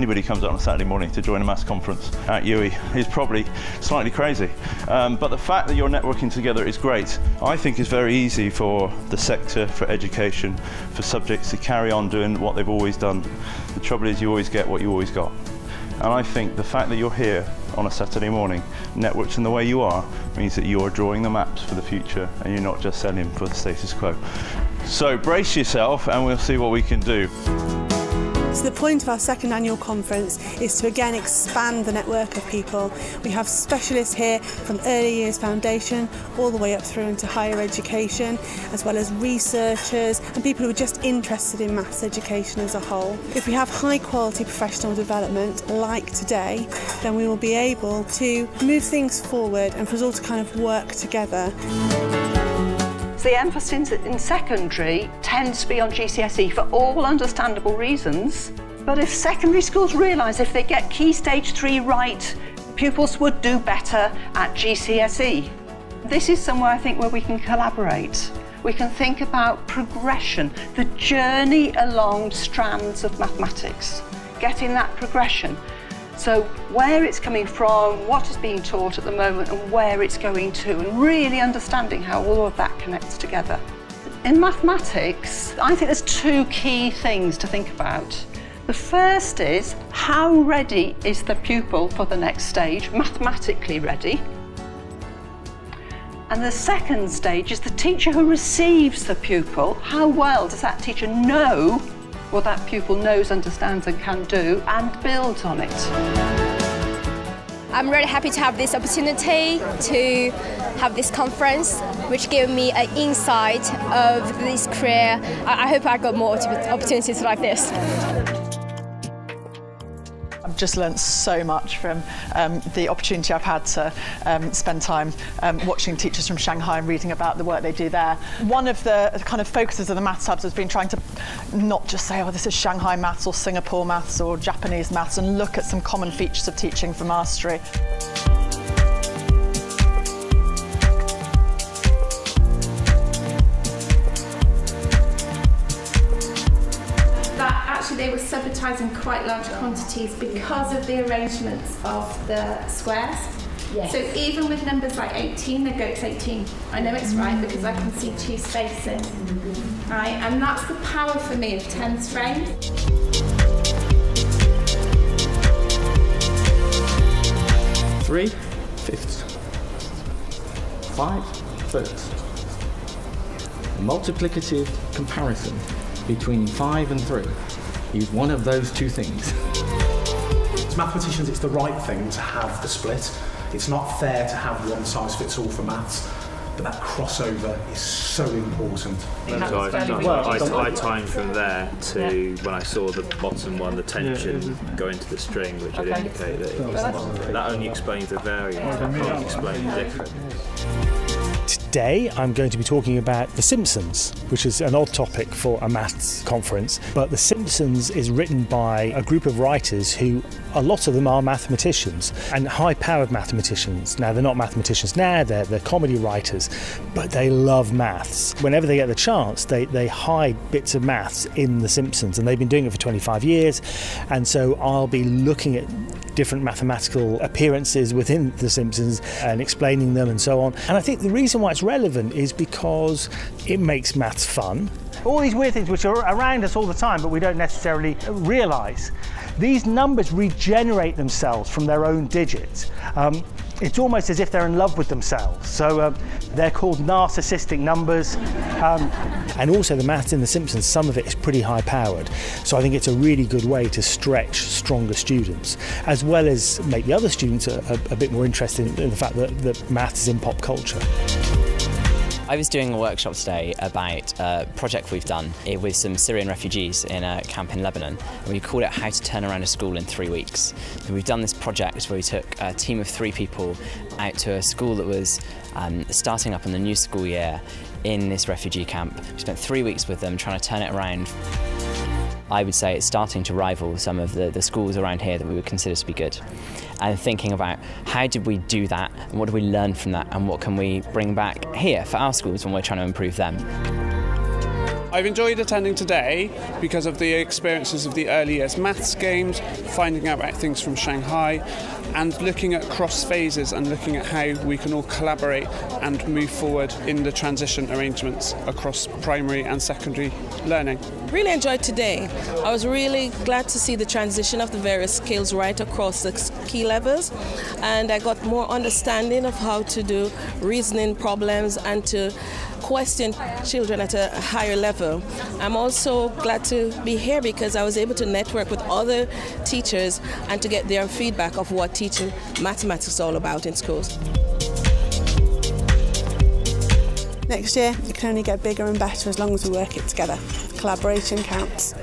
anybody comes out on a Saturday morning to join a maths conference at UWE is probably slightly crazy. But the fact that you're networking together is great. I think it's very easy for the sector, for education, for subjects to carry on doing what they've always done. The trouble is you always get what you always got. And I think the fact that you're here on a Saturday morning, networked in the way you are, means that you are drawing the maps for the future and you're not just selling for the status quo. So brace yourself and we'll see what we can do. So the point of our second annual conference is to again expand the network of people. We have specialists here from early years foundation all the way up through into higher education, as well as researchers and people who are just interested in maths education as a whole. If we have high quality professional development like today, then we will be able to move things forward and for us all to kind of work together. So the emphasis in secondary tends to be on GCSE for all understandable reasons. But if secondary schools realise if they get Key Stage 3 right, pupils would do better at GCSE. This is somewhere I think where we can collaborate. We can think about progression, the journey along strands of mathematics, getting that progression. So where it's coming from, what is being taught at the moment and where it's going to, and really understanding how all of that connects together. In mathematics, I think there's two key things to think about. The first is, how ready is the pupil for the next stage, mathematically ready? And the second stage is the teacher who receives the pupil. How well does that teacher know what that pupil knows, understands and can do, and builds on it? I'm really happy to have this opportunity to have this conference, which gave me an insight of this career. I hope I got more opportunities like this. I've just learnt so much from the opportunity I've had to spend time watching teachers from Shanghai and reading about the work they do there. One of the kind of focuses of the Maths Hubs has been trying to not just say, oh, this is Shanghai maths or Singapore maths or Japanese maths, and look at some common features of teaching for mastery. They were subitizing quite large quantities because of the arrangements of the squares. Yes. So even with numbers like 18, they go to 18. I know it's right because I can see two spaces. Right? And that's the power for me of tens frames. 3/5. 5/3. Multiplicative comparison between 5 and 3. Use one of those two things. As mathematicians, it's the right thing to have the split. It's not fair to have one size fits all for maths, but that crossover is so important. So I timed from there to when I saw the bottom one, the tension go into the string, which would indicate that it was that only explains the variance, that can't explain the difference. Today I'm going to be talking about The Simpsons, which is an odd topic for a maths conference, but The Simpsons is written by a group of writers who, a lot of them are mathematicians, and high-powered mathematicians. Now, they're not mathematicians now, they're comedy writers, but they love maths. Whenever they get the chance, they hide bits of maths in The Simpsons, and they've been doing it for 25 years, and so I'll be looking at different mathematical appearances within The Simpsons and explaining them and so on. And I think the reason why it's relevant is because it makes maths fun. All these weird things which are around us all the time but we don't necessarily realise. These numbers regenerate themselves from their own digits. It's almost as if they're in love with themselves. So they're called narcissistic numbers. And also the maths in The Simpsons, some of it is pretty high powered. So I think it's a really good way to stretch stronger students, as well as make the other students a bit more interested in the fact that maths is in pop culture. I was doing a workshop today about a project we've done with some Syrian refugees in a camp in Lebanon, and we called it How to Turn Around a School in 3 Weeks. And we've done this project where we took a team of 3 people out to a school that was starting up in the new school year in this refugee camp. We spent 3 weeks with them trying to turn it around. I would say it's starting to rival some of the schools around here that we would consider to be good. And thinking about how did we do that, and what did we learn from that, and what can we bring back here for our schools when we're trying to improve them. I've enjoyed attending today because of the experiences of the early years maths games, finding out about things from Shanghai, and looking at cross phases and looking at how we can all collaborate and move forward in the transition arrangements across primary and secondary learning. Really enjoyed today. I was really glad to see the transition of the various skills right across the key levels, and I got more understanding of how to do reasoning problems and to question children at a higher level. I'm also glad to be here because I was able to network with other teachers and to get their feedback of what teaching mathematics is all about in schools. Next year, it can only get bigger and better as long as we work it together. Collaboration counts.